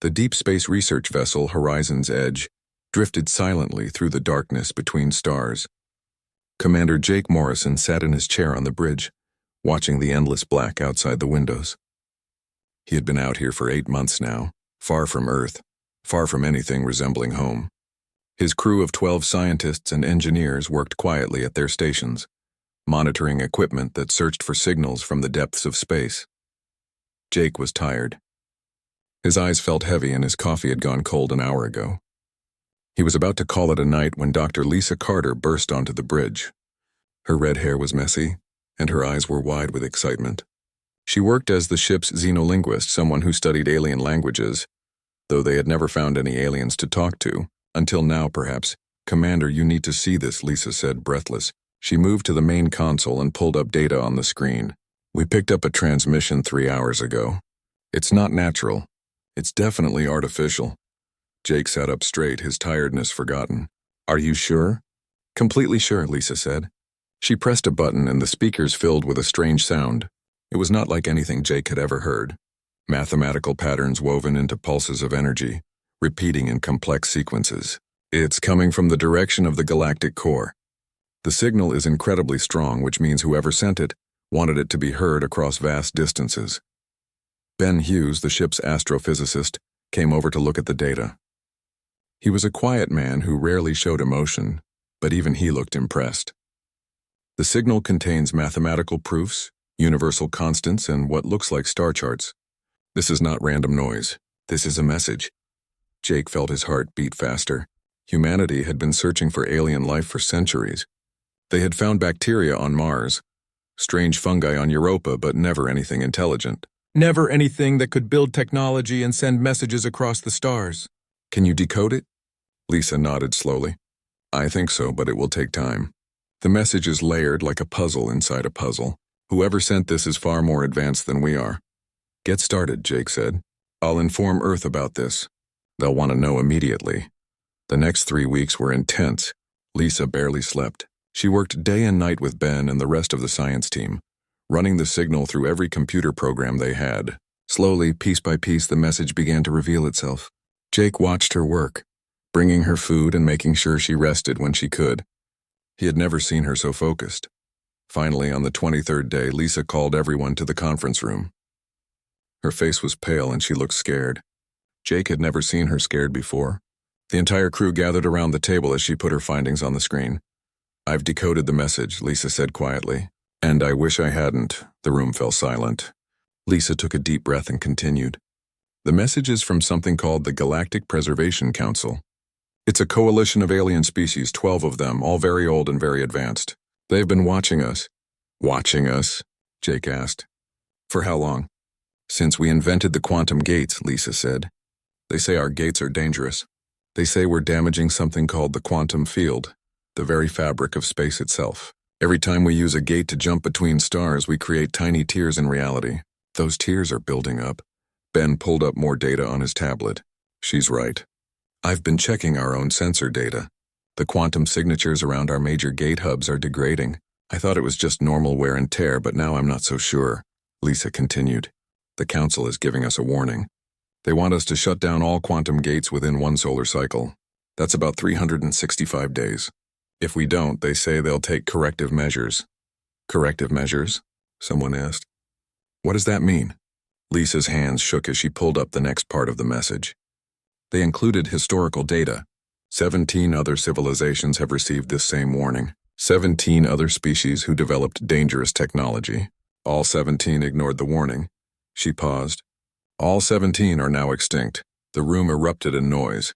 The deep space research vessel Horizon's Edge drifted silently through the darkness between stars. Commander Jake Morrison sat in his chair on the bridge, watching the endless black outside the windows. He had been out here for 8 months now, far from Earth, far from anything resembling home. His crew of 12 scientists and engineers worked quietly at their stations, monitoring equipment that searched for signals from the depths of space. Jake was tired. His eyes felt heavy and his coffee had gone cold an hour ago. He was about to call it a night when Dr. Lisa Carter burst onto the bridge. Her red hair was messy, and her eyes were wide with excitement. She worked as the ship's xenolinguist, someone who studied alien languages, though they had never found any aliens to talk to, until now perhaps. "Commander, you need to see this," Lisa said, breathless. She moved to the main console and pulled up data on the screen. "We picked up a transmission 3 hours ago. It's not natural. It's definitely artificial." Jake sat up straight, his tiredness forgotten. "Are you sure?" "Completely sure," Lisa said. She pressed a button and the speakers filled with a strange sound. It was not like anything Jake had ever heard. Mathematical patterns woven into pulses of energy, repeating in complex sequences. "It's coming from the direction of the galactic core. The signal is incredibly strong, which means whoever sent it wanted it to be heard across vast distances." Ben Hughes, the ship's astrophysicist, came over to look at the data. He was a quiet man who rarely showed emotion, but even he looked impressed. "The signal contains mathematical proofs, universal constants, and what looks like star charts. This is not random noise. This is a message." Jake felt his heart beat faster. Humanity had been searching for alien life for centuries. They had found bacteria on Mars, strange fungi on Europa, but never anything intelligent. Never anything that could build technology and send messages across the stars. "Can you decode it?" Lisa nodded slowly. "I think so, but it will take time. The message is layered like a puzzle inside a puzzle. Whoever sent this is far more advanced than we are." "Get started," Jake said. "I'll inform Earth about this. They'll want to know immediately." The next 3 weeks were intense. Lisa barely slept. She worked day and night with Ben and the rest of the science team, running the signal through every computer program they had. Slowly, piece by piece, the message began to reveal itself. Jake watched her work, bringing her food and making sure she rested when she could. He had never seen her so focused. Finally, on the 23rd day, Lisa called everyone to the conference room. Her face was pale and she looked scared. Jake had never seen her scared before. The entire crew gathered around the table as she put her findings on the screen. "I've decoded the message," Lisa said quietly. "And I wish I hadn't." The room fell silent. Lisa took a deep breath and continued. "The message is from something called the Galactic Preservation Council. It's a coalition of alien species, 12 of them, all very old and very advanced. They've been watching us." "Watching us?" Jake asked. "For how long?" "Since we invented the quantum gates," Lisa said. "They say our gates are dangerous. They say we're damaging something called the quantum field, the very fabric of space itself. Every time we use a gate to jump between stars, we create tiny tears in reality. Those tears are building up." Ben pulled up more data on his tablet. "She's right. I've been checking our own sensor data. The quantum signatures around our major gate hubs are degrading. I thought it was just normal wear and tear, but now I'm not so sure." Lisa continued. "The council is giving us a warning. They want us to shut down all quantum gates within 1 solar cycle. That's about 365 days. If we don't, they say they'll take corrective measures." "Corrective measures?" someone asked. "What does that mean?" Lisa's hands shook as she pulled up the next part of the message. They included historical data. 17 other civilizations have received this same warning. 17 other species who developed dangerous technology. All 17 ignored the warning. She paused. "All 17 are now extinct." The room erupted in noise.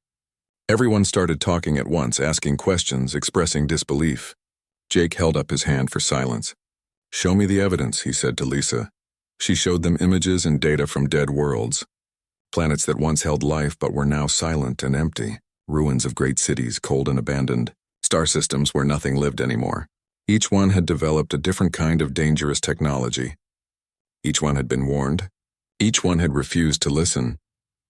Everyone started talking at once, asking questions, expressing disbelief. Jake held up his hand for silence. "Show me the evidence," he said to Lisa. She showed them images and data from dead worlds. Planets that once held life but were now silent and empty. Ruins of great cities, cold and abandoned. Star systems where nothing lived anymore. Each one had developed a different kind of dangerous technology. Each one had been warned. Each one had refused to listen.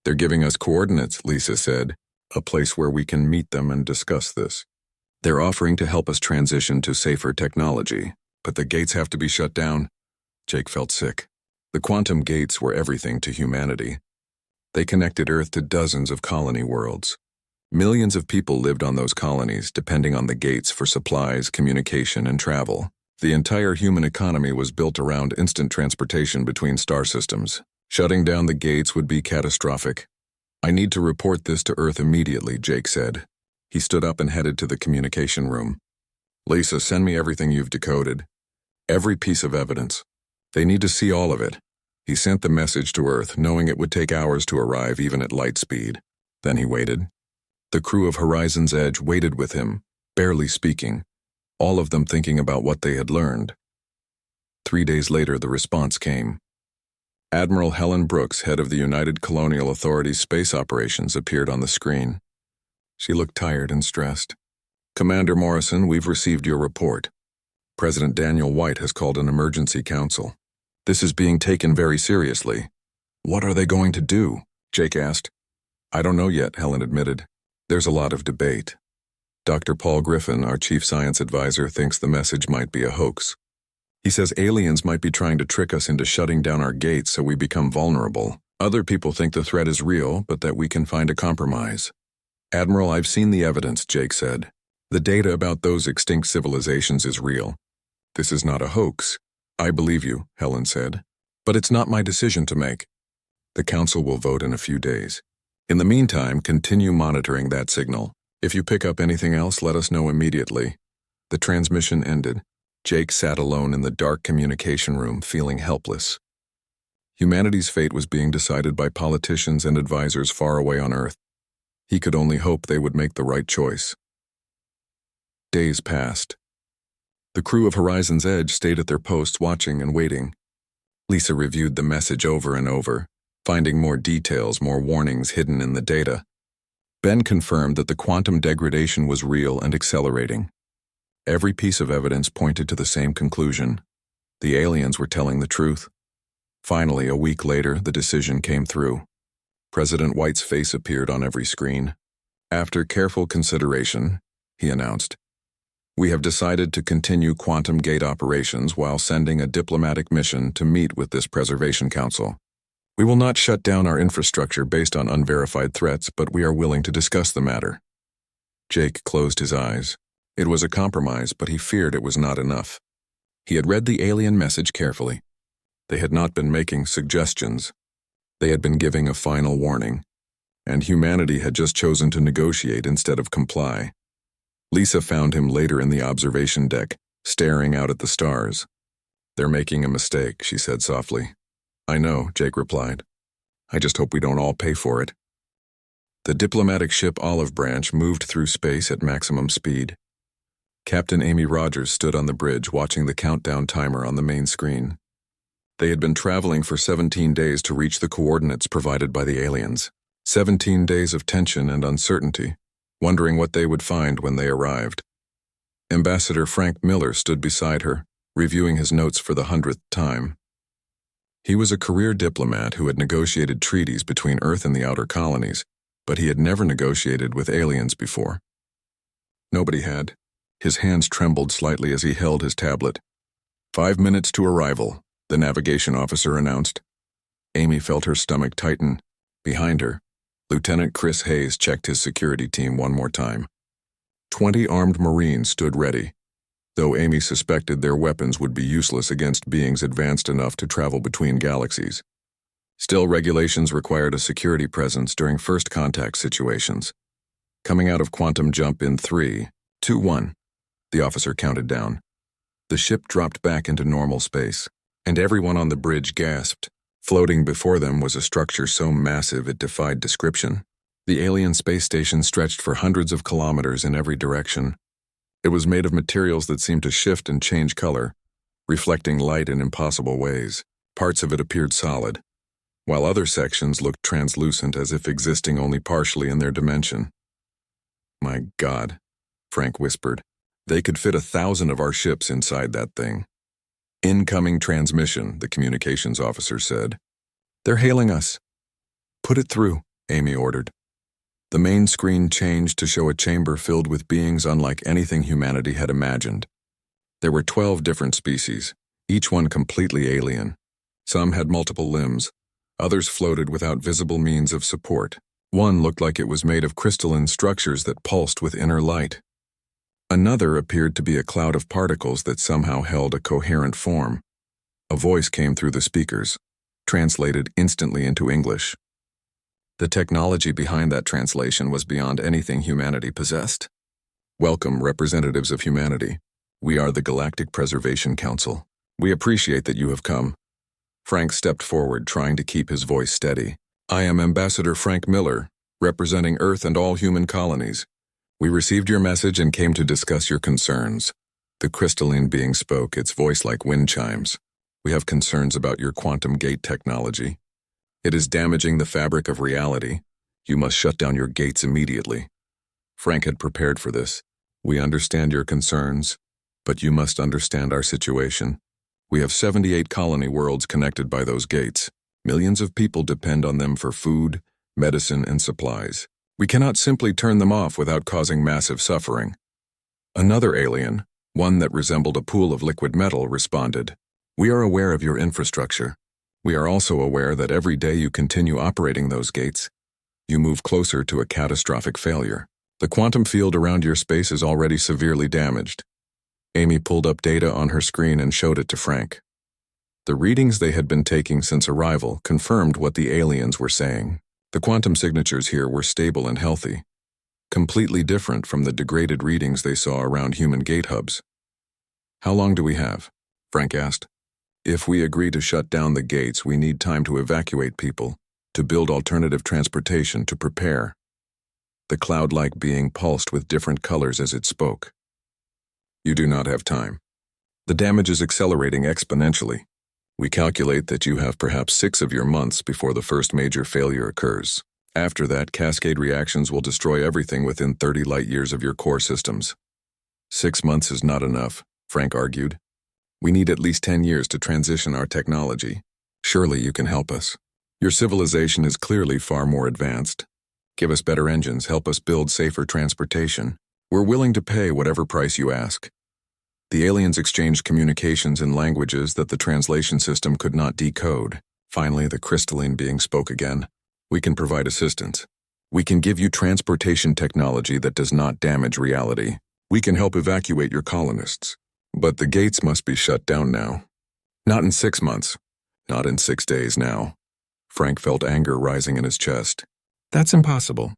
"They're giving us coordinates," Lisa said, "a place where we can meet them and discuss this. They're offering to help us transition to safer technology, but the gates have to be shut down." Jake felt sick. The quantum gates were everything to humanity. They connected Earth to dozens of colony worlds. Millions of people lived on those colonies, depending on the gates for supplies, communication, and travel. The entire human economy was built around instant transportation between star systems. Shutting down the gates would be catastrophic. "I need to report this to Earth immediately," Jake said. He stood up and headed to the communication room. "Lisa, send me everything you've decoded. Every piece of evidence. They need to see all of it." He sent the message to Earth, knowing it would take hours to arrive even at light speed. Then he waited. The crew of Horizon's Edge waited with him, barely speaking, all of them thinking about what they had learned. 3 days later, the response came. Admiral Helen Brooks, head of the United Colonial Authority's space operations, appeared on the screen. She looked tired and stressed. "Commander Morrison, we've received your report. President Daniel White has called an emergency council. This is being taken very seriously." "What are they going to do?" Jake asked. "I don't know yet," Helen admitted. "There's a lot of debate. Dr. Paul Griffin, our chief science advisor, thinks the message might be a hoax. He says aliens might be trying to trick us into shutting down our gates so we become vulnerable. Other people think the threat is real, but that we can find a compromise." "Admiral, I've seen the evidence," Jake said. "The data about those extinct civilizations is real. This is not a hoax." "I believe you," Helen said. "But it's not my decision to make. The council will vote in a few days. In the meantime, continue monitoring that signal. If you pick up anything else, let us know immediately." The transmission ended. Jake sat alone in the dark communication room, feeling helpless. Humanity's fate was being decided by politicians and advisors far away on Earth. He could only hope they would make the right choice. Days passed. The crew of Horizon's Edge stayed at their posts watching and waiting. Lisa reviewed the message over and over, finding more details, more warnings hidden in the data. Ben confirmed that the quantum degradation was real and accelerating. Every piece of evidence pointed to the same conclusion. The aliens were telling the truth. Finally, a week later, the decision came through. President White's face appeared on every screen. "After careful consideration," he announced, "we have decided to continue quantum gate operations while sending a diplomatic mission to meet with this Preservation Council. We will not shut down our infrastructure based on unverified threats, but we are willing to discuss the matter." Jake closed his eyes. It was a compromise, but he feared it was not enough. He had read the alien message carefully. They had not been making suggestions. They had been giving a final warning. And humanity had just chosen to negotiate instead of comply. Lisa found him later in the observation deck, staring out at the stars. "They're making a mistake," she said softly. "I know," Jake replied. "I just hope we don't all pay for it." The diplomatic ship Olive Branch moved through space at maximum speed. Captain Amy Rogers stood on the bridge watching the countdown timer on the main screen. They had been traveling for 17 days to reach the coordinates provided by the aliens. 17 days of tension and uncertainty, wondering what they would find when they arrived. Ambassador Frank Miller stood beside her, reviewing his notes for the 100th time. He was a career diplomat who had negotiated treaties between Earth and the outer colonies, but he had never negotiated with aliens before. Nobody had. His hands trembled slightly as he held his tablet. 5 minutes to arrival, the navigation officer announced. Amy felt her stomach tighten. Behind her, Lieutenant Chris Hayes checked his security team one more time. 20 armed Marines stood ready, though Amy suspected their weapons would be useless against beings advanced enough to travel between galaxies. Still, regulations required a security presence during first contact situations. Coming out of quantum jump in 3, 2, 1. The officer counted down. The ship dropped back into normal space, and everyone on the bridge gasped. Floating before them was a structure so massive it defied description. The alien space station stretched for hundreds of kilometers in every direction. It was made of materials that seemed to shift and change color, reflecting light in impossible ways. Parts of it appeared solid, while other sections looked translucent as if existing only partially in their dimension. "My God," Frank whispered. "They could fit 1,000 of our ships inside that thing." "Incoming transmission," the communications officer said. "They're hailing us." "Put it through," Amy ordered. The main screen changed to show a chamber filled with beings unlike anything humanity had imagined. There were 12 different species, each one completely alien. Some had multiple limbs, Others floated without visible means of support. One looked like it was made of crystalline structures that pulsed with inner light. Another appeared to be a cloud of particles that somehow held a coherent form. A voice came through the speakers, translated instantly into English. The technology behind that translation was beyond anything humanity possessed. Welcome, representatives of humanity. We are the Galactic Preservation Council. We appreciate that you have come. Frank stepped forward, trying to keep his voice steady. I am Ambassador Frank Miller, representing Earth and all human colonies. We received your message and came to discuss your concerns. The crystalline being spoke, its voice like wind chimes. We have concerns about your quantum gate technology. It is damaging the fabric of reality. You must shut down your gates immediately. Frank had prepared for this. We understand your concerns, but you must understand our situation. We have 78 colony worlds connected by those gates. Millions of people depend on them for food, medicine, and supplies. We cannot simply turn them off without causing massive suffering. Another alien, one that resembled a pool of liquid metal, responded. We are aware of your infrastructure. We are also aware that every day you continue operating those gates, you move closer to a catastrophic failure. The quantum field around your space is already severely damaged. Amy pulled up data on her screen and showed it to Frank. The readings they had been taking since arrival confirmed what the aliens were saying. The quantum signatures here were stable and healthy, completely different from the degraded readings they saw around human gate hubs. How long do we have? Frank asked. If we agree to shut down the gates, we need time to evacuate people, to build alternative transportation, to prepare. The cloud-like being pulsed with different colors as it spoke. You do not have time. The damage is accelerating exponentially. We calculate that you have perhaps 6 of your months before the first major failure occurs. After that, cascade reactions will destroy everything within 30 light-years of your core systems. 6 months is not enough, Frank argued. We need at least 10 years to transition our technology. Surely you can help us. Your civilization is clearly far more advanced. Give us better engines, help us build safer transportation. We're willing to pay whatever price you ask. The aliens exchanged communications in languages that the translation system could not decode. Finally, the crystalline being spoke again. We can provide assistance. We can give you transportation technology that does not damage reality. We can help evacuate your colonists. But the gates must be shut down now. Not in 6 months. Not in 6 days now. Frank felt anger rising in his chest. That's impossible.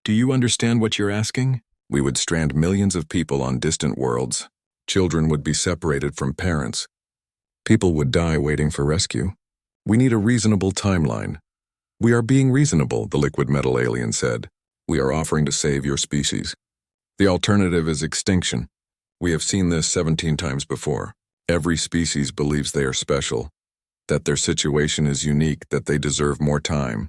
Do you understand what you're asking? We would strand millions of people on distant worlds. Children would be separated from parents. People would die waiting for rescue. We need a reasonable timeline. We are being reasonable, the liquid metal alien said. We are offering to save your species. The alternative is extinction. We have seen this 17 times before. Every species believes they are special, that their situation is unique, that they deserve more time.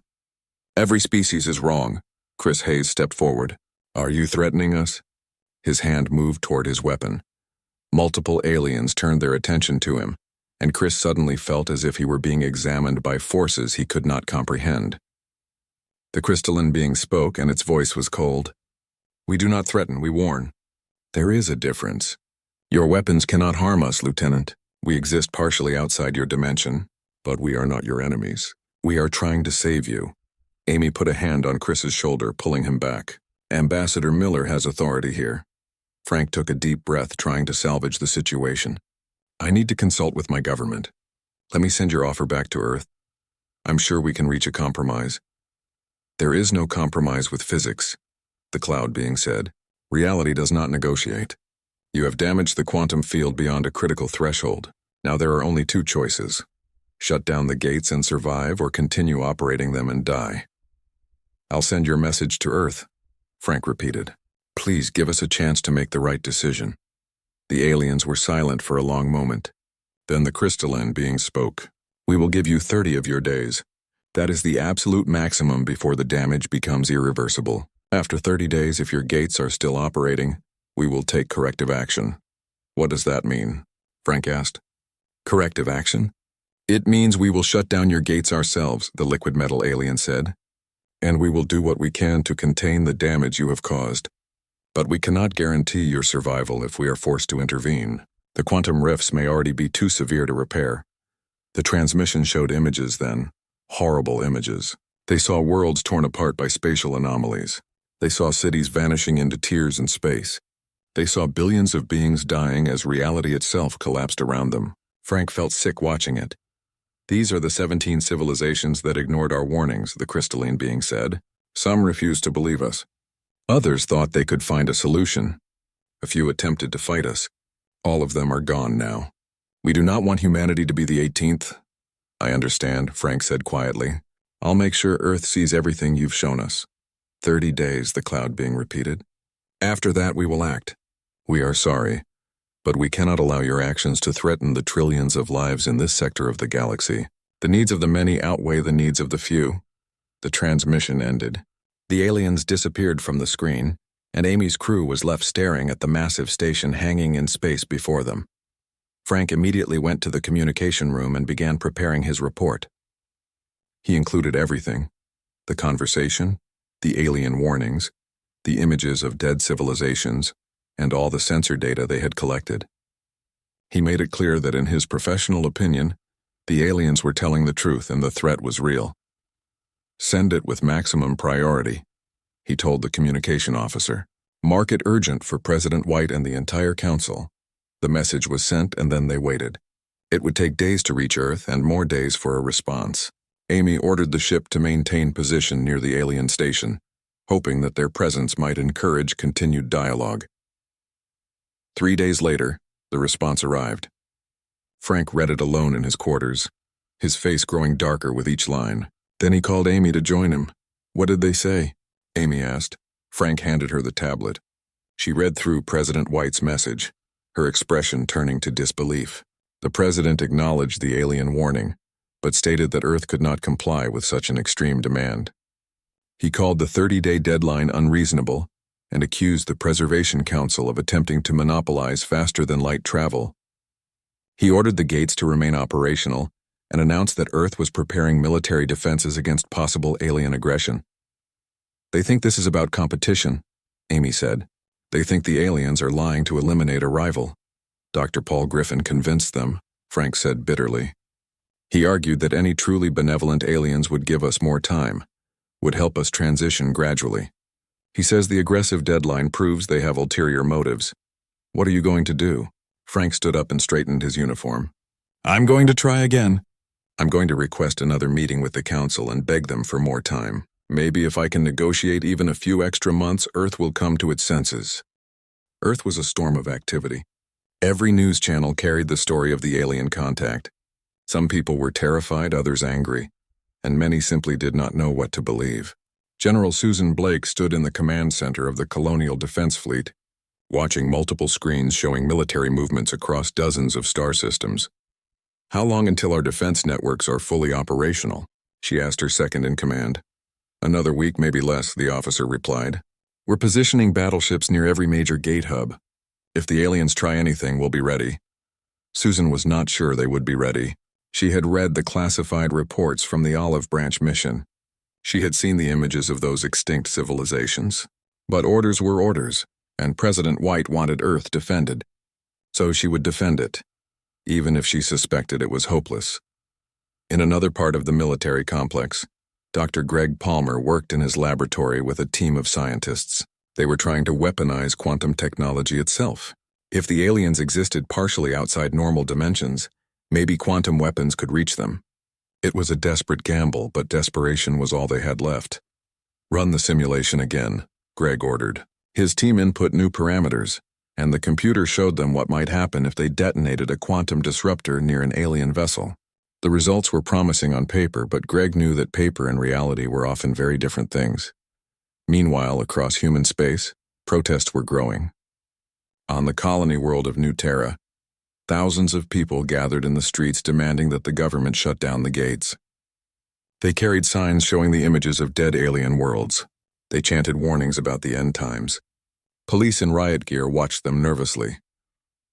Every species is wrong. Chris Hayes stepped forward. Are you threatening us? His hand moved toward his weapon. Multiple aliens turned their attention to him, and Chris suddenly felt as if he were being examined by forces he could not comprehend. The crystalline being spoke, and its voice was cold. We do not threaten, we warn. There is a difference. Your weapons cannot harm us, Lieutenant. We exist partially outside your dimension, but we are not your enemies. We are trying to save you. Amy put a hand on Chris's shoulder, pulling him back. Ambassador Miller has authority here. Frank took a deep breath, trying to salvage the situation. I need to consult with my government. Let me send your offer back to Earth. I'm sure we can reach a compromise. There is no compromise with physics, the cloud being said. Reality does not negotiate. You have damaged the quantum field beyond a critical threshold. Now there are only 2 choices. Shut down the gates and survive, or continue operating them and die. I'll send your message to Earth, Frank repeated. Please give us a chance to make the right decision. The aliens were silent for a long moment. Then the crystalline being spoke. We will give you 30 of your days. That is the absolute maximum before the damage becomes irreversible. After 30 days, if your gates are still operating, we will take corrective action. What does that mean? Frank asked. Corrective action? It means we will shut down your gates ourselves, the liquid metal alien said. And we will do what we can to contain the damage you have caused. But we cannot guarantee your survival if we are forced to intervene. The quantum rifts may already be too severe to repair. The transmission showed images then, Horrible images. They saw worlds torn apart by spatial anomalies. They saw cities vanishing into tears in space. They saw billions of beings dying as reality itself collapsed around them. Frank felt sick watching it. These are the 17 civilizations that ignored our warnings, the crystalline being said. Some refused to believe us. Others thought they could find a solution. A few attempted to fight us. All of them are gone now. We do not want humanity to be the 18th. I understand, Frank said quietly. I'll make sure Earth sees everything you've shown us. 30 days, the cloud being repeated. After that, we will act. We are sorry, but we cannot allow your actions to threaten the trillions of lives in this sector of the galaxy. The needs of the many outweigh the needs of the few. The transmission ended. The aliens disappeared from the screen, and Amy's crew was left staring at the massive station hanging in space before them. Frank immediately went to the communication room and began preparing his report. He included everything: the conversation, the alien warnings, the images of dead civilizations, and all the sensor data they had collected. He made it clear that in his professional opinion, the aliens were telling the truth and the threat was real. Send it with maximum priority, he told the communication officer. Mark it urgent for President White and the entire council. The message was sent and then they waited. It would take days to reach Earth and more days for a response. Amy ordered the ship to maintain position near the alien station, hoping that their presence might encourage continued dialogue. 3 days later, the response arrived. Frank read it alone in his quarters, his face growing darker with each line. Then he called Amy to join him. What did they say? Amy asked. Frank handed her the tablet. She read through President White's message, her expression turning to disbelief. The president acknowledged the alien warning, but stated that Earth could not comply with such an extreme demand. He called the 30-day deadline unreasonable and accused the Preservation Council of attempting to monopolize faster-than-light travel. He ordered the gates to remain operational and announced that Earth was preparing military defenses against possible alien aggression. They think this is about competition, Amy said. They think the aliens are lying to eliminate a rival. Dr. Paul Griffin convinced them, Frank said bitterly. He argued that any truly benevolent aliens would give us more time, would help us transition gradually. He says the aggressive deadline proves they have ulterior motives. What are you going to do? Frank stood up and straightened his uniform. I'm going to try again. I'm going to request another meeting with the council and beg them for more time. Maybe if I can negotiate even a few extra months, Earth will come to its senses. Earth was a storm of activity. Every news channel carried the story of the alien contact. Some people were terrified, others angry, and many simply did not know what to believe. General Susan Blake stood in the command center of the Colonial Defense Fleet, watching multiple screens showing military movements across dozens of star systems. How long until our defense networks are fully operational? She asked her second-in-command. Another week, maybe less, the officer replied. We're positioning battleships near every major gate hub. If the aliens try anything, we'll be ready. Susan was not sure they would be ready. She had read the classified reports from the Olive Branch mission. She had seen the images of those extinct civilizations. But orders were orders, and President White wanted Earth defended. So she would defend it, even if she suspected it was hopeless. In another part of the military complex, Dr. Greg Palmer worked in his laboratory with a team of scientists. They were trying to weaponize quantum technology itself. If the aliens existed partially outside normal dimensions, maybe quantum weapons could reach them. It was a desperate gamble, but desperation was all they had left. Run the simulation again, Greg ordered. His team input new parameters, and the computer showed them what might happen if they detonated a quantum disruptor near an alien vessel. The results were promising on paper, but Greg knew that paper and reality were often very different things. Meanwhile, across human space, protests were growing. On the colony world of New Terra, thousands of people gathered in the streets demanding that the government shut down the gates. They carried signs showing the images of dead alien worlds. They chanted warnings about the end times. Police in riot gear watched them nervously.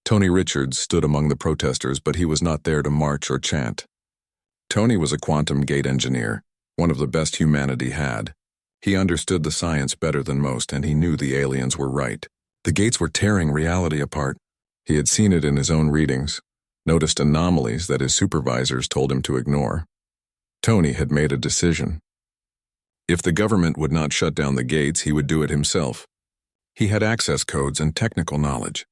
Tony Richards stood among the protesters, but he was not there to march or chant. Tony was a quantum gate engineer, one of the best humanity had. He understood the science better than most, and he knew the aliens were right. The gates were tearing reality apart. He had seen it in his own readings, noticed anomalies that his supervisors told him to ignore. Tony had made a decision. If the government would not shut down the gates, he would do it himself. He had access codes and technical knowledge.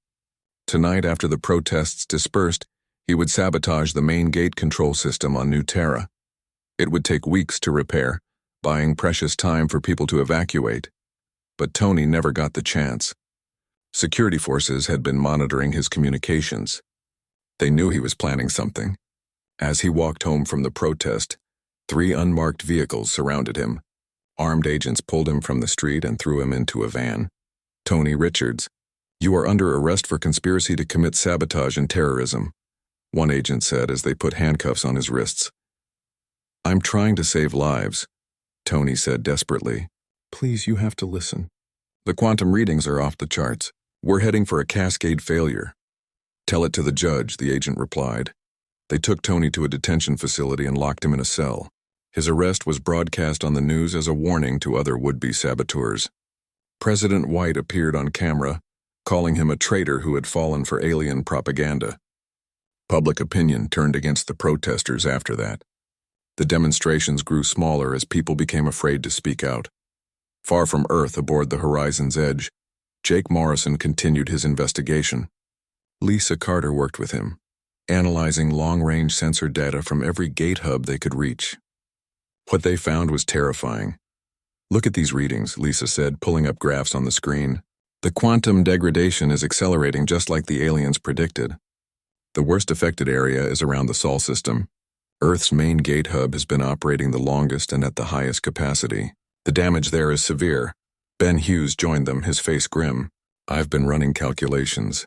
Tonight, after the protests dispersed, he would sabotage the main gate control system on New Terra. It would take weeks to repair, buying precious time for people to evacuate. But Tony never got the chance. Security forces had been monitoring his communications. They knew he was planning something. As he walked home from the protest, 3 unmarked vehicles surrounded him. Armed agents pulled him from the street and threw him into a van. Tony Richards, you are under arrest for conspiracy to commit sabotage and terrorism, one agent said as they put handcuffs on his wrists. I'm trying to save lives, Tony said desperately. Please, you have to listen. The quantum readings are off the charts. We're heading for a cascade failure. Tell it to the judge, the agent replied. They took Tony to a detention facility and locked him in a cell. His arrest was broadcast on the news as a warning to other would-be saboteurs. President White appeared on camera, calling him a traitor who had fallen for alien propaganda. Public opinion turned against the protesters after that. The demonstrations grew smaller as people became afraid to speak out. Far from Earth aboard the Horizon's Edge, Jake Morrison continued his investigation. Lisa Carter worked with him, analyzing long-range sensor data from every gate hub they could reach. What they found was terrifying. Look at these readings, Lisa said, pulling up graphs on the screen. The quantum degradation is accelerating just like the aliens predicted. The worst affected area is around the Sol system. Earth's main gate hub has been operating the longest and at the highest capacity. The damage there is severe. Ben Hughes joined them, his face grim. I've been running calculations.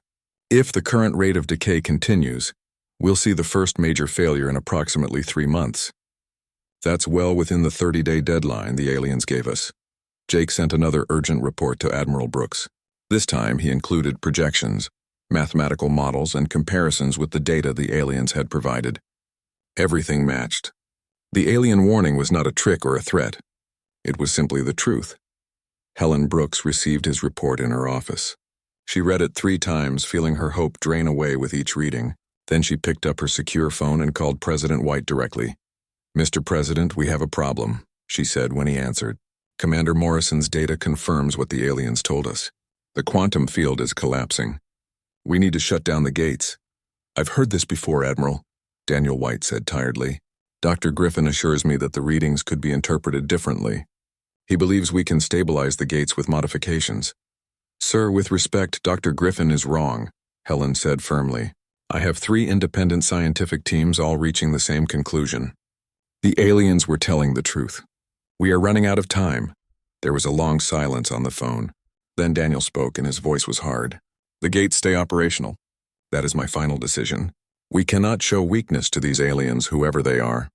If the current rate of decay continues, we'll see the first major failure in approximately 3 months. That's well within the 30-day deadline the aliens gave us. Jake sent another urgent report to Admiral Brooks. This time he included projections, mathematical models, and comparisons with the data the aliens had provided. Everything matched. The alien warning was not a trick or a threat. It was simply the truth. Helen Brooks received his report in her office. She read it 3 times, feeling her hope drain away with each reading. Then she picked up her secure phone and called President White directly. Mr. President, we have a problem, she said when he answered. Commander Morrison's data confirms what the aliens told us. The quantum field is collapsing. We need to shut down the gates. I've heard this before, Admiral, Daniel White said tiredly. Dr. Griffin assures me that the readings could be interpreted differently. He believes we can stabilize the gates with modifications. Sir, with respect, Dr. Griffin is wrong, Helen said firmly. I have 3 independent scientific teams all reaching the same conclusion. The aliens were telling the truth. We are running out of time. There was a long silence on the phone. Then Daniel spoke and his voice was hard. The gates stay operational. That is my final decision. We cannot show weakness to these aliens, whoever they are.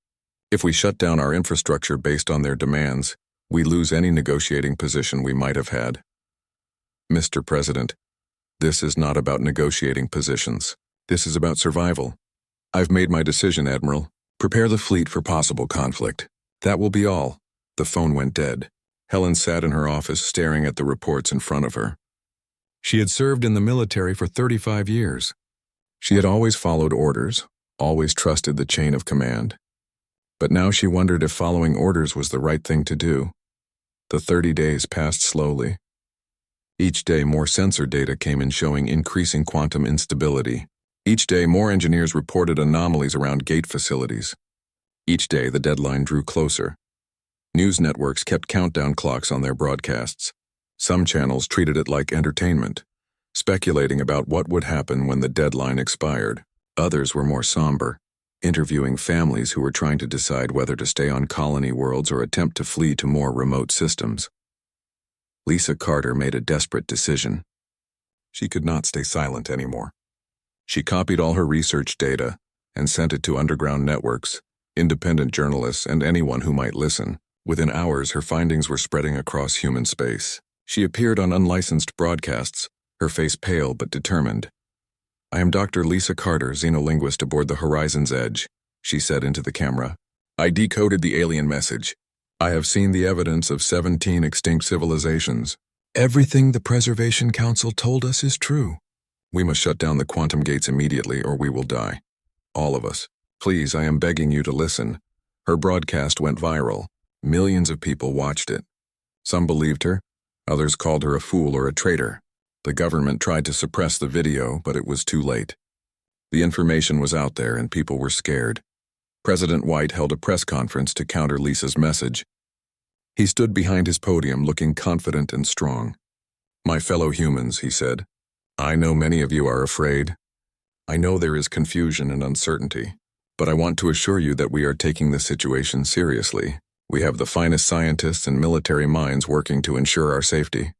If we shut down our infrastructure based on their demands, we lose any negotiating position we might have had. Mr. President, this is not about negotiating positions. This is about survival. I've made my decision, Admiral. Prepare the fleet for possible conflict. That will be all. The phone went dead. Helen sat in her office staring at the reports in front of her. She had served in the military for 35 years. She had always followed orders, always trusted the chain of command. But now she wondered if following orders was the right thing to do. The 30 days passed slowly. Each day more sensor data came in showing increasing quantum instability. Each day more engineers reported anomalies around gate facilities. Each day the deadline drew closer. News networks kept countdown clocks on their broadcasts. Some channels treated it like entertainment, speculating about what would happen when the deadline expired. Others were more somber, interviewing families who were trying to decide whether to stay on colony worlds or attempt to flee to more remote systems. Lisa Carter made a desperate decision. She could not stay silent anymore. She copied all her research data and sent it to underground networks, independent journalists, and anyone who might listen. Within hours, her findings were spreading across human space. She appeared on unlicensed broadcasts, her face pale but determined. I am Dr. Lisa Carter, xenolinguist aboard the Horizon's Edge, she said into the camera. I decoded the alien message. I have seen the evidence of 17 extinct civilizations. Everything the Preservation Council told us is true. We must shut down the quantum gates immediately or we will die. All of us. Please, I am begging you to listen. Her broadcast went viral. Millions of people watched it. Some believed her, others called her a fool or a traitor. The government tried to suppress the video, but it was too late. The information was out there and people were scared. President White held a press conference to counter Lisa's message. He stood behind his podium looking confident and strong. "My fellow humans," he said, "I know many of you are afraid. I know there is confusion and uncertainty, but I want to assure you that we are taking this situation seriously. We have the finest scientists and military minds working to ensure our safety."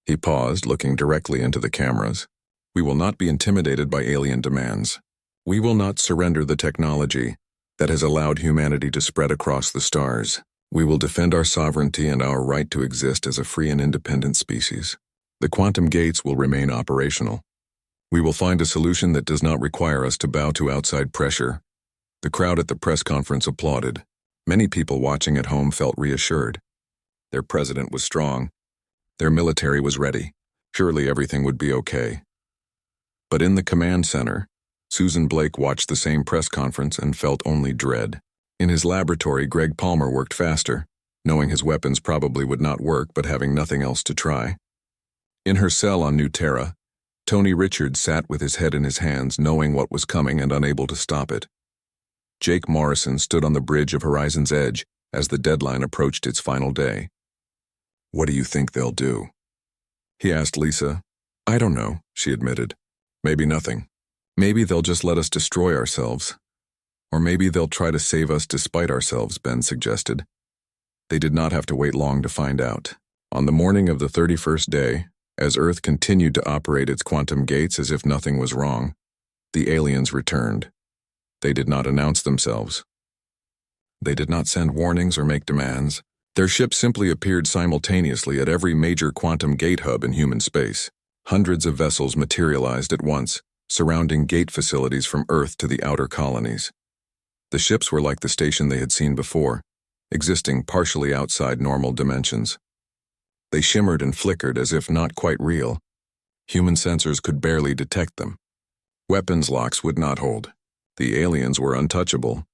He paused, looking directly into the cameras. "We will not be intimidated by alien demands. We will not surrender the technology that has allowed humanity to spread across the stars. We will defend our sovereignty and our right to exist as a free and independent species. The quantum gates will remain operational. We will find a solution that does not require us to bow to outside pressure." The crowd at the press conference applauded. Many people watching at home felt reassured. Their president was strong. Their military was ready. Surely everything would be okay. But in the command center, Susan Blake watched the same press conference and felt only dread. In his laboratory, Greg Palmer worked faster, knowing his weapons probably would not work but having nothing else to try. In her cell on New Terra, Tony Richards sat with his head in his hands, knowing what was coming and unable to stop it. Jake Morrison stood on the bridge of Horizon's Edge as the deadline approached its final day. "What do you think they'll do?" he asked Lisa. "I don't know," she admitted. "Maybe nothing. Maybe they'll just let us destroy ourselves. Or maybe they'll try to save us despite ourselves," Ben suggested. They did not have to wait long to find out. On the morning of the 31st day, as Earth continued to operate its quantum gates as if nothing was wrong, the aliens returned. They did not announce themselves. They did not send warnings or make demands. Their ships simply appeared simultaneously at every major quantum gate hub in human space. Hundreds of vessels materialized at once, surrounding gate facilities from Earth to the outer colonies. The ships were like the station they had seen before, existing partially outside normal dimensions. They shimmered and flickered as if not quite real. Human sensors could barely detect them. Weapons locks would not hold. The aliens were untouchable.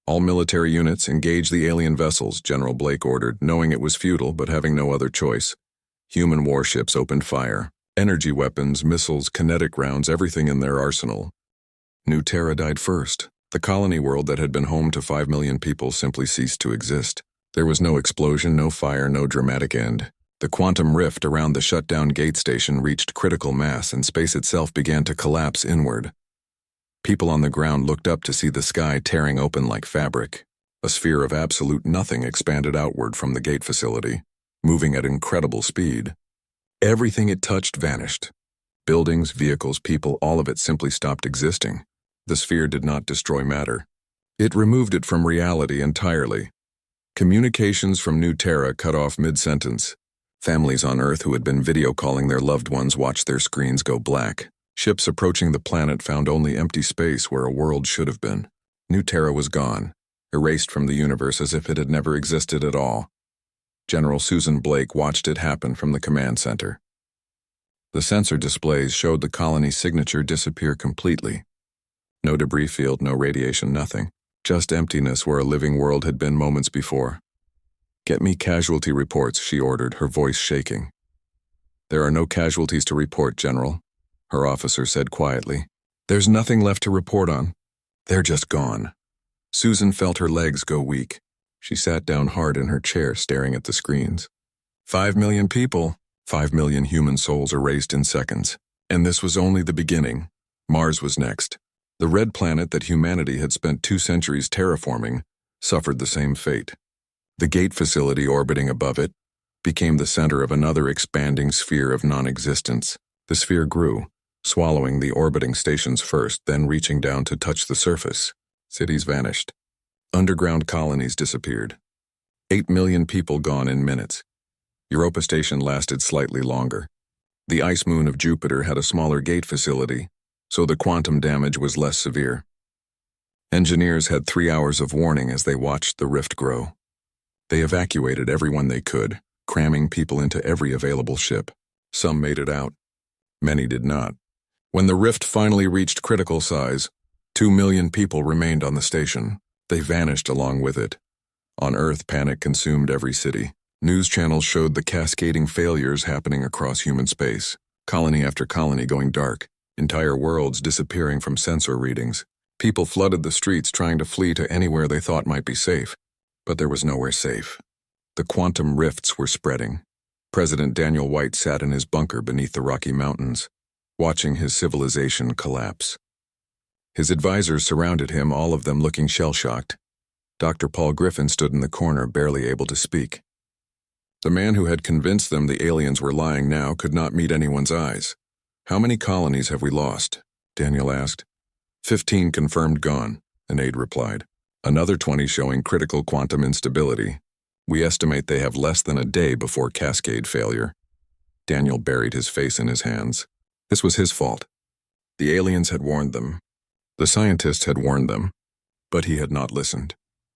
"All military units engage the alien vessels," General Blake ordered, knowing it was futile but having no other choice. Human warships opened fire. Energy weapons, missiles, kinetic rounds, everything in their arsenal. New Terra died first. The colony world that had been home to 5 million people simply ceased to exist. There was no explosion, no fire, no dramatic end. The quantum rift around the shutdown gate station reached critical mass and space itself began to collapse inward. People on the ground looked up to see the sky tearing open like fabric. A sphere of absolute nothing expanded outward from the gate facility, moving at incredible speed. Everything it touched vanished. Buildings, vehicles, people, all of it simply stopped existing. The sphere did not destroy matter. It removed it from reality entirely. Communications from New Terra cut off mid-sentence. Families on Earth who had been video calling their loved ones watched their screens go black. Ships approaching the planet found only empty space where a world should have been. New Terra was gone, erased from the universe as if it had never existed at all. General Susan Blake watched it happen from the command center. The sensor displays showed the colony's signature disappear completely. No debris field, no radiation, nothing. Just emptiness where a living world had been moments before. "Get me casualty reports," she ordered, her voice shaking. "There are no casualties to report, General," her officer said quietly. "There's nothing left to report on. They're just gone." Susan felt her legs go weak. She sat down hard in her chair, staring at the screens. 5 million people, 5 million human souls erased in seconds. And this was only the beginning. Mars was next. The red planet that humanity had spent 2 centuries terraforming suffered the same fate. The gate facility orbiting above it became the center of another expanding sphere of non-existence. The sphere grew, swallowing the orbiting stations first, then reaching down to touch the surface. Cities vanished. Underground colonies disappeared. 8 million people gone in minutes. Europa Station lasted slightly longer. The ice moon of Jupiter had a smaller gate facility, so the quantum damage was less severe. Engineers had 3 hours of warning as they watched the rift grow. They evacuated everyone they could, cramming people into every available ship. Some made it out. Many did not. When the rift finally reached critical size, 2 million people remained on the station. They vanished along with it. On Earth, panic consumed every city. News channels showed the cascading failures happening across human space. Colony after colony going dark. Entire worlds disappearing from sensor readings. People flooded the streets trying to flee to anywhere they thought might be safe. But there was nowhere safe. The quantum rifts were spreading. President Daniel White sat in his bunker beneath the Rocky Mountains, watching his civilization collapse. His advisors surrounded him, all of them looking shell-shocked. Dr. Paul Griffin stood in the corner, barely able to speak. The man who had convinced them the aliens were lying now could not meet anyone's eyes. "How many colonies have we lost?" Daniel asked. 15 confirmed gone, an aide replied. Another 20 showing critical quantum instability. We estimate they have less than a day before cascade failure. Daniel buried his face in his hands. This was his fault. The aliens had warned them. The scientists had warned them. But he had not listened.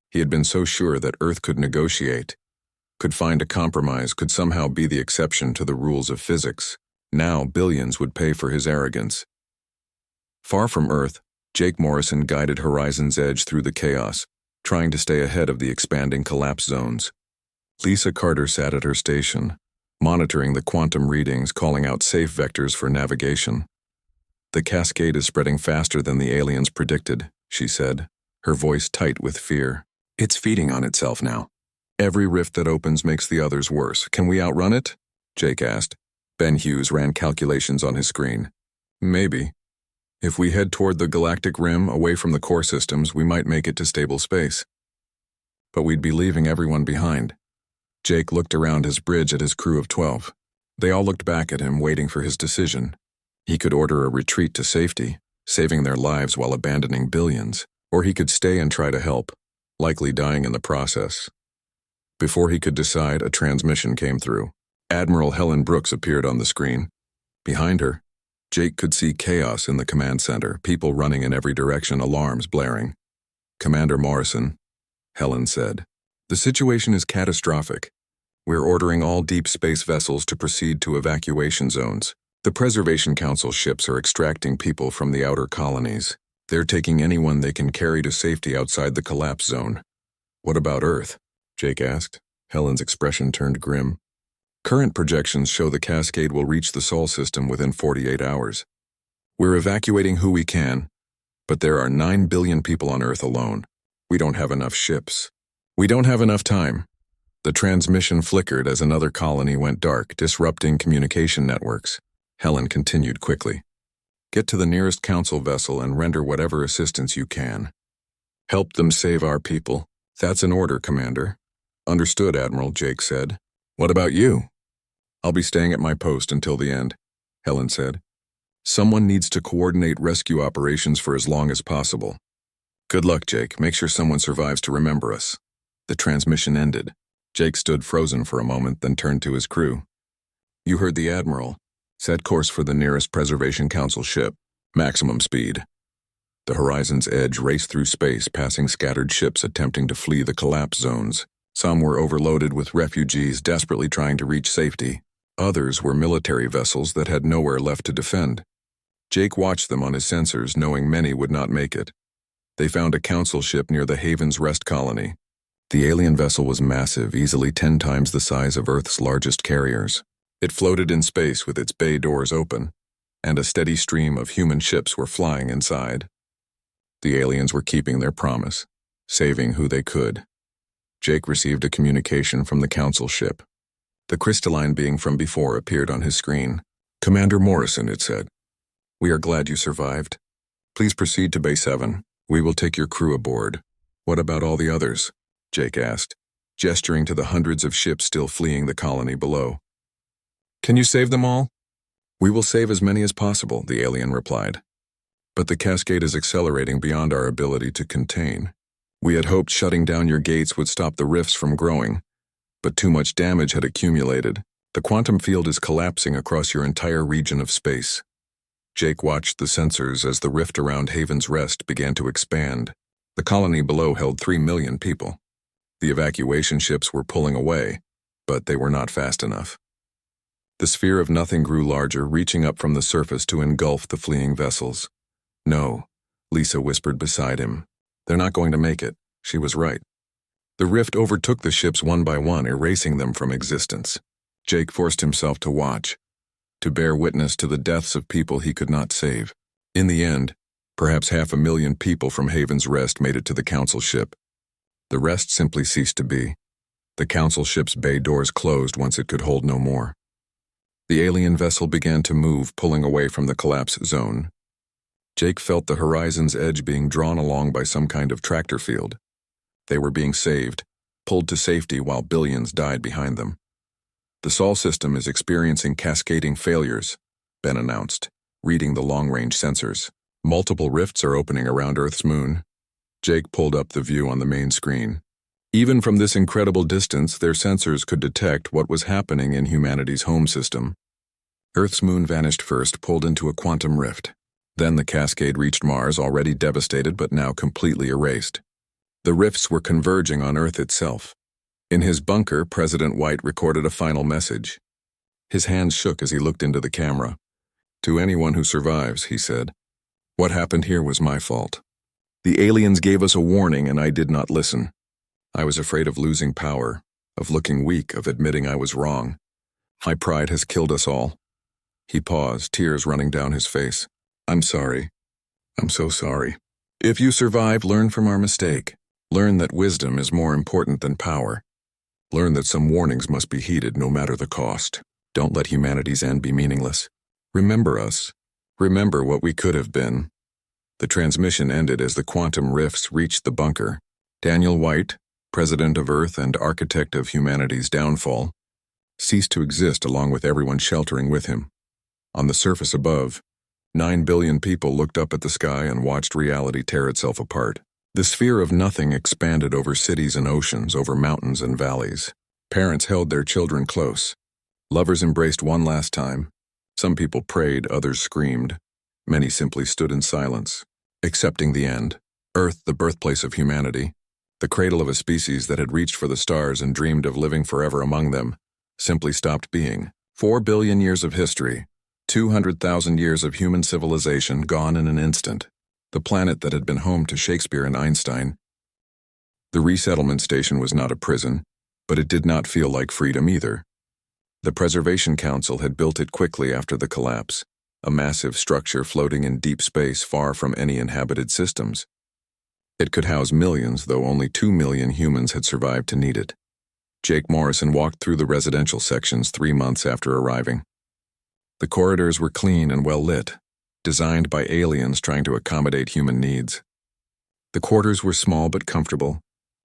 He had been so sure that Earth could negotiate, could find a compromise, could somehow be the exception to the rules of physics. Now billions would pay for his arrogance. Far from Earth, Jake Morrison guided Horizon's Edge through the chaos, trying to stay ahead of the expanding collapse zones. Lisa Carter sat at her station, monitoring the quantum readings, calling out safe vectors for navigation. "The cascade is spreading faster than the aliens predicted," she said, her voice tight with fear. "It's feeding on itself now. Every rift that opens makes the others worse. Can we outrun it?" Jake asked. Ben Hughes ran calculations on his screen. "Maybe. If we head toward the galactic rim, away from the core systems, we might make it to stable space. But we'd be leaving everyone behind." Jake looked around his bridge at his crew of 12. They all looked back at him, waiting for his decision. He could order a retreat to safety, saving their lives while abandoning billions, or he could stay and try to help, likely dying in the process. Before he could decide, a transmission came through. Admiral Helen Brooks appeared on the screen. Behind her, Jake could see chaos in the command center, people running in every direction, alarms blaring. "Commander Morrison," Helen said, "the situation is catastrophic. We're ordering all deep space vessels to proceed to evacuation zones. The Preservation Council ships are extracting people from the outer colonies. They're taking anyone they can carry to safety outside the collapse zone." "What about Earth?" Jake asked. Helen's expression turned grim. "Current projections show the cascade will reach the Sol system within 48 hours. We're evacuating who we can, but there are 9 billion people on Earth alone. We don't have enough ships. We don't have enough time." The transmission flickered as another colony went dark, disrupting communication networks. Helen continued quickly. "Get to the nearest council vessel and render whatever assistance you can. Help them save our people." "That's an order, Commander." "Understood, Admiral," Jake said. "What about you?" "I'll be staying at my post until the end," Helen said. "Someone needs to coordinate rescue operations for as long as possible." "Good luck, Jake. Make sure someone survives to remember us." The transmission ended. Jake stood frozen for a moment, then turned to his crew. "You heard the Admiral. Set course for the nearest Preservation Council ship. Maximum speed." The Horizon's Edge raced through space, passing scattered ships attempting to flee the collapse zones. Some were overloaded with refugees desperately trying to reach safety. Others were military vessels that had nowhere left to defend. Jake watched them on his sensors, knowing many would not make it. They found a council ship near the Haven's Rest colony. The alien vessel was massive, easily 10 times the size of Earth's largest carriers. It floated in space with its bay doors open, and a steady stream of human ships were flying inside. The aliens were keeping their promise, saving who they could. Jake received a communication from the council ship. The crystalline being from before appeared on his screen. "Commander Morrison," it said. "We are glad you survived. Please proceed to Bay 7. We will take your crew aboard." "What about all the others?" Jake asked, gesturing to the hundreds of ships still fleeing the colony below. "Can you save them all?" "We will save as many as possible," the alien replied. "But the cascade is accelerating beyond our ability to contain. We had hoped shutting down your gates would stop the rifts from growing, but too much damage had accumulated. The quantum field is collapsing across your entire region of space." Jake watched the sensors as the rift around Haven's Rest began to expand. The colony below held 3 million people. The evacuation ships were pulling away, but they were not fast enough. The sphere of nothing grew larger, reaching up from the surface to engulf the fleeing vessels. "No," Lisa whispered beside him. "They're not going to make it," She was right. The rift overtook the ships one by one, erasing them from existence. Jake forced himself to watch, to bear witness to the deaths of people he could not save. In the end, perhaps 500,000 people from Haven's Rest made it to the Council ship. The rest simply ceased to be. The Council ship's bay doors closed once it could hold no more. The alien vessel began to move, pulling away from the collapse zone. Jake felt the horizon's edge being drawn along by some kind of tractor field. They were being saved, pulled to safety while billions died behind them. The Sol system is experiencing cascading failures, Ben announced, reading the long-range sensors. Multiple rifts are opening around Earth's moon. Jake pulled up the view on the main screen. Even from this incredible distance, their sensors could detect what was happening in humanity's home system. Earth's moon vanished first, pulled into a quantum rift. Then the cascade reached Mars, already devastated but now completely erased. The rifts were converging on Earth itself. In his bunker, President White recorded a final message. His hands shook as he looked into the camera. "To anyone who survives," he said, "what happened here was my fault. The aliens gave us a warning and I did not listen. I was afraid of losing power, of looking weak, of admitting I was wrong. My pride has killed us all." He paused, tears running down his face. "I'm sorry. I'm so sorry. If you survive, learn from our mistake. Learn that wisdom is more important than power. Learn that some warnings must be heeded no matter the cost. Don't let humanity's end be meaningless. Remember us. Remember what we could have been." The transmission ended as the quantum rifts reached the bunker. Daniel White, President of Earth and architect of humanity's downfall, ceased to exist along with everyone sheltering with him. On the surface above, 9 billion people looked up at the sky and watched reality tear itself apart. The sphere of nothing expanded over cities and oceans, over mountains and valleys. Parents held their children close. Lovers embraced one last time. Some people prayed, others screamed. Many simply stood in silence, accepting the end. Earth, the birthplace of humanity, the cradle of a species that had reached for the stars and dreamed of living forever among them, simply stopped being. 4 billion years of history, 200,000 years of human civilization gone in an instant. The planet that had been home to Shakespeare and Einstein. The resettlement station was not a prison, but it did not feel like freedom either. The Preservation Council had built it quickly after the collapse, a massive structure floating in deep space far from any inhabited systems. It could house millions, though only 2 million humans had survived to need it. Jake Morrison walked through the residential sections 3 months after arriving. The corridors were clean and well lit, designed by aliens trying to accommodate human needs. The quarters were small but comfortable.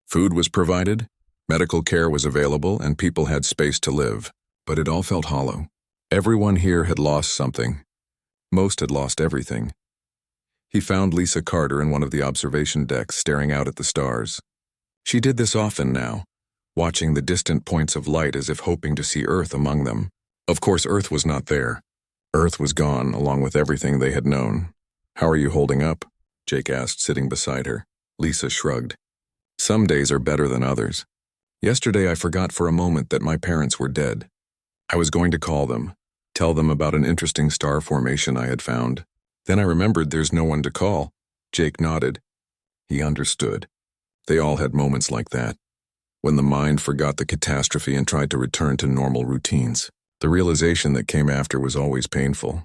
Food was provided, medical care was available, and people had space to live. But it all felt hollow. Everyone here had lost something. Most had lost everything. He found Lisa Carter in one of the observation decks, staring out at the stars. She did this often now, watching the distant points of light as if hoping to see Earth among them. Of course, Earth was not there. Earth was gone, along with everything they had known. "How are you holding up?" Jake asked, sitting beside her. Lisa shrugged. "Some days are better than others. Yesterday I forgot for a moment that my parents were dead. I was going to call them, tell them about an interesting star formation I had found. Then I remembered there's no one to call." Jake nodded. He understood. They all had moments like that, when the mind forgot the catastrophe and tried to return to normal routines. The realization that came after was always painful.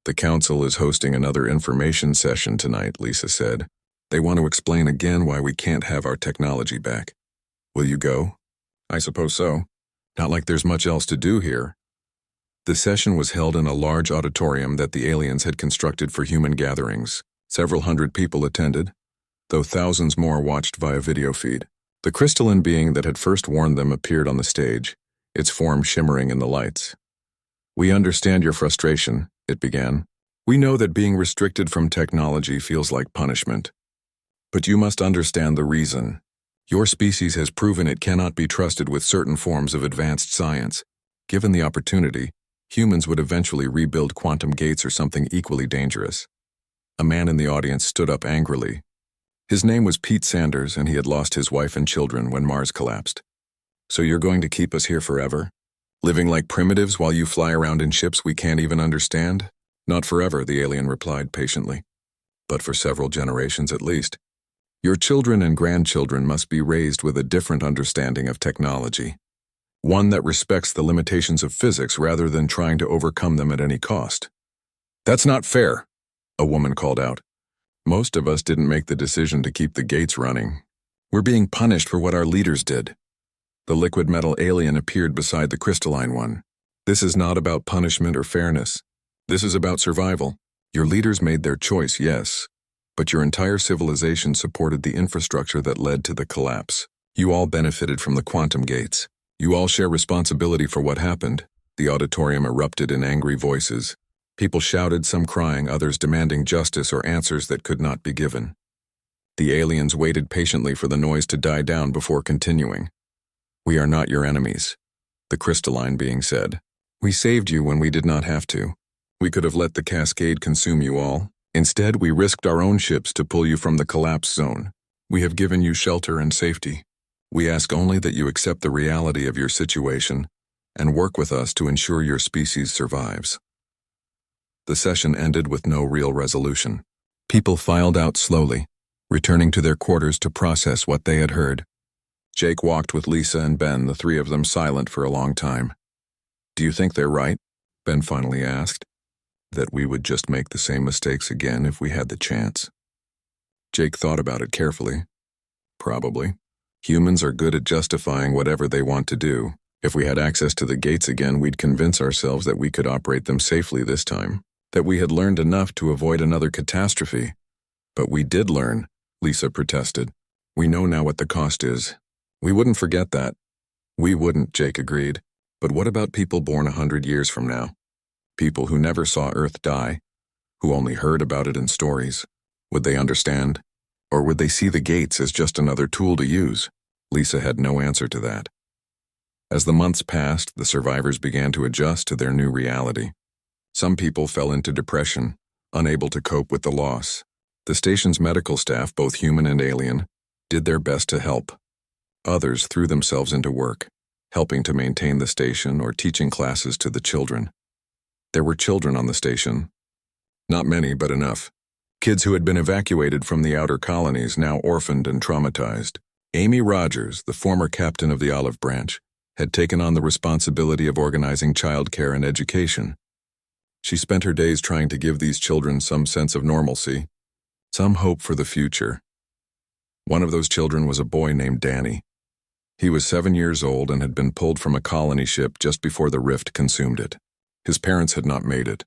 "The council is hosting another information session tonight," Lisa said. "They want to explain again why we can't have our technology back. Will you go?" "I suppose so. Not like there's much else to do here." The session was held in a large auditorium that the aliens had constructed for human gatherings. Several hundred people attended, though thousands more watched via video feed. The crystalline being that had first warned them appeared on the stage, its form shimmering in the lights. "We understand your frustration," it began. "We know that being restricted from technology feels like punishment. But you must understand the reason. Your species has proven it cannot be trusted with certain forms of advanced science. Given the opportunity, humans would eventually rebuild quantum gates or something equally dangerous." A man in the audience stood up angrily. His name was Pete Sanders, and he had lost his wife and children when Mars collapsed. "So you're going to keep us here forever? Living like primitives while you fly around in ships we can't even understand?" "Not forever," the alien replied patiently. "But for several generations at least. Your children and grandchildren must be raised with a different understanding of technology. One that respects the limitations of physics rather than trying to overcome them at any cost. That's not fair, a woman called out. Most of us didn't make the decision to keep the gates running. We're being punished for what our leaders did. The liquid metal alien appeared beside the crystalline one. This is not about punishment or fairness. This is about survival. Your leaders made their choice, yes, but your entire civilization supported the infrastructure that led to the collapse. You all benefited from the quantum gates. You all share responsibility for what happened. The auditorium erupted in angry voices. People shouted, some crying, others demanding justice or answers that could not be given. The aliens waited patiently for the noise to die down before continuing. We are not your enemies, the crystalline being said. We saved you when we did not have to. We could have let the cascade consume you all. Instead, we risked our own ships to pull you from the collapse zone. We have given you shelter and safety. We ask only that you accept the reality of your situation and work with us to ensure your species survives. The session ended with no real resolution. People filed out slowly, returning to their quarters to process what they had heard. Jake walked with Lisa and Ben, the three of them silent for a long time. Do you think they're right? Ben finally asked. That we would just make the same mistakes again if we had the chance. Jake thought about it carefully. Probably. Humans are good at justifying whatever they want to do. If we had access to the gates again, we'd convince ourselves that we could operate them safely this time, that we had learned enough to avoid another catastrophe. But we did learn, Lisa protested. We know now what the cost is. We wouldn't forget that. We wouldn't, Jake agreed. But what about people born 100 years from now? People who never saw Earth die, who only heard about it in stories. Would they understand? Or would they see the gates as just another tool to use? Lisa had no answer to that. As the months passed, the survivors began to adjust to their new reality. Some people fell into depression, unable to cope with the loss. The station's medical staff, both human and alien, did their best to help. Others threw themselves into work, helping to maintain the station or teaching classes to the children. There were children on the station. Not many, but enough. Kids who had been evacuated from the outer colonies, now orphaned and traumatized. Amy Rogers, the former captain of the Olive Branch, had taken on the responsibility of organizing childcare and education. She spent her days trying to give these children some sense of normalcy, some hope for the future. One of those children was a boy named Danny. He was 7 years old and had been pulled from a colony ship just before the rift consumed it. His parents had not made it.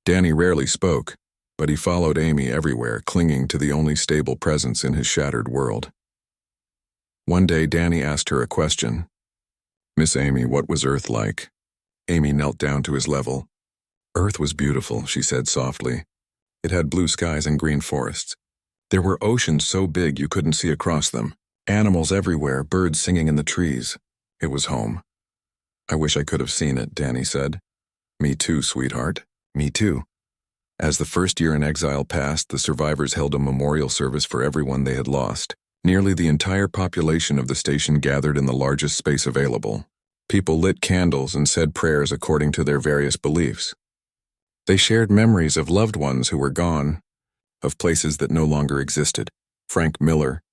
Danny rarely spoke, but he followed Amy everywhere, clinging to the only stable presence in his shattered world. One day, Danny asked her a question. Miss Amy, what was Earth like? Amy knelt down to his level. Earth was beautiful, she said softly. It had blue skies and green forests. There were oceans so big you couldn't see across them. Animals everywhere, birds singing in the trees. It was home. I wish I could have seen it, Danny said. Me too, sweetheart. Me too. As the first year in exile passed, the survivors held a memorial service for everyone they had lost. Nearly the entire population of the station gathered in the largest space available. People lit candles and said prayers according to their various beliefs. They shared memories of loved ones who were gone, of places that no longer existed. Frank Miller,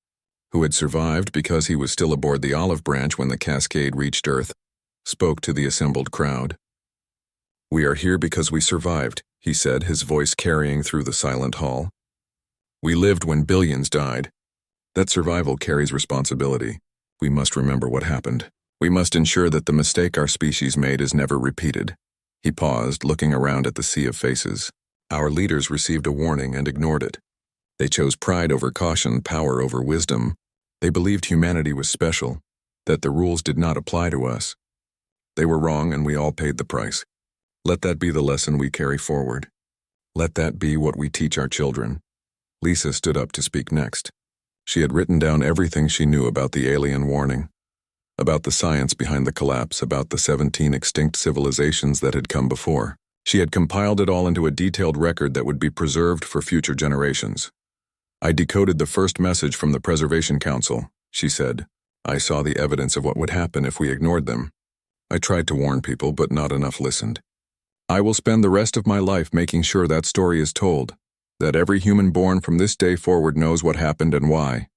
who had survived because he was still aboard the Olive Branch when the cascade reached Earth, spoke to the assembled crowd. We are here because we survived, he said, his voice carrying through the silent hall. We lived when billions died. That survival carries responsibility. We must remember what happened. We must ensure that the mistake our species made is never repeated. He paused, looking around at the sea of faces. Our leaders received a warning and ignored it. They chose pride over caution, power over wisdom. They believed humanity was special, that the rules did not apply to us. They were wrong and we all paid the price. Let that be the lesson we carry forward. Let that be what we teach our children. Lisa stood up to speak next. She had written down everything she knew about the alien warning, about the science behind the collapse, about the 17 extinct civilizations that had come before. She had compiled it all into a detailed record that would be preserved for future generations. I decoded the first message from the Preservation Council, she said. I saw the evidence of what would happen if we ignored them. I tried to warn people, but not enough listened. I will spend the rest of my life making sure that story is told. that every human born from this day forward knows what happened and why.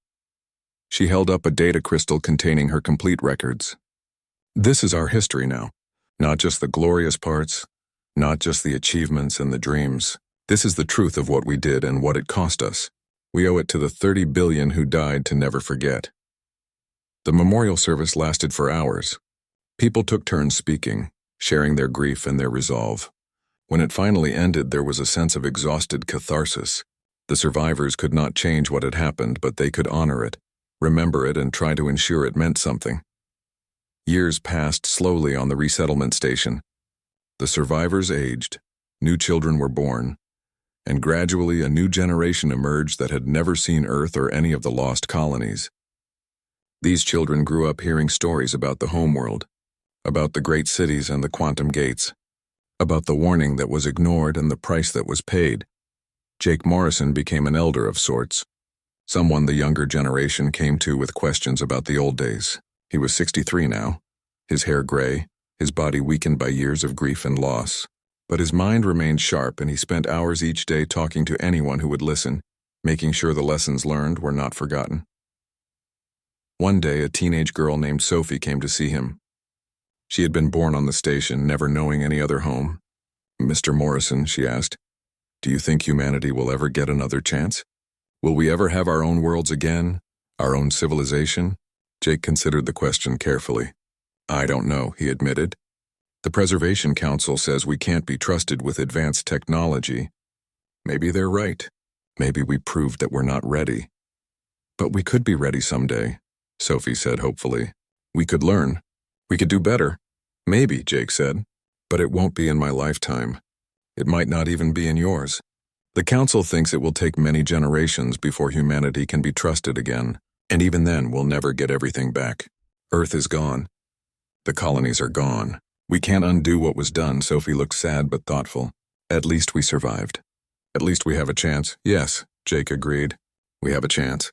She held up a data crystal containing her complete records. This is our history now. Not just the glorious parts, not just the achievements and the dreams. This is the truth of what we did and what it cost us. We owe it to the 30 billion who died to never forget. The memorial service lasted for hours. People took turns speaking, sharing their grief and their resolve. When it finally ended, there was a sense of exhausted catharsis. The survivors could not change what had happened, but they could honor it, remember it, and try to ensure it meant something. Years passed slowly on the resettlement station. The survivors aged, new children were born, and gradually a new generation emerged that had never seen Earth or any of the lost colonies. These children grew up hearing stories about the homeworld, about the great cities and the quantum gates, about the warning that was ignored and the price that was paid. Jake Morrison became an elder of sorts, someone the younger generation came to with questions about the old days. He was 63 now, his hair gray, his body weakened by years of grief and loss. But his mind remained sharp, and he spent hours each day talking to anyone who would listen, making sure the lessons learned were not forgotten. One day, a teenage girl named Sophie came to see him. She had been born on the station, never knowing any other home. "Mr. Morrison," she asked, "do you think humanity will ever get another chance? Will we ever have our own worlds again? Our own civilization?" Jake considered the question carefully. "I don't know," he admitted. "The Preservation Council says we can't be trusted with advanced technology. Maybe they're right. Maybe we proved that we're not ready. But we could be ready someday," Sophie said hopefully. "We could learn. We could do better." "Maybe," Jake said, "but it won't be in my lifetime. It might not even be in yours. The Council thinks it will take many generations before humanity can be trusted again, and even then we'll never get everything back. Earth is gone. The colonies are gone. We can't undo what was done." Sophie looked sad but thoughtful. "At least we survived. At least we have a chance." "Yes," Jake agreed. "We have a chance."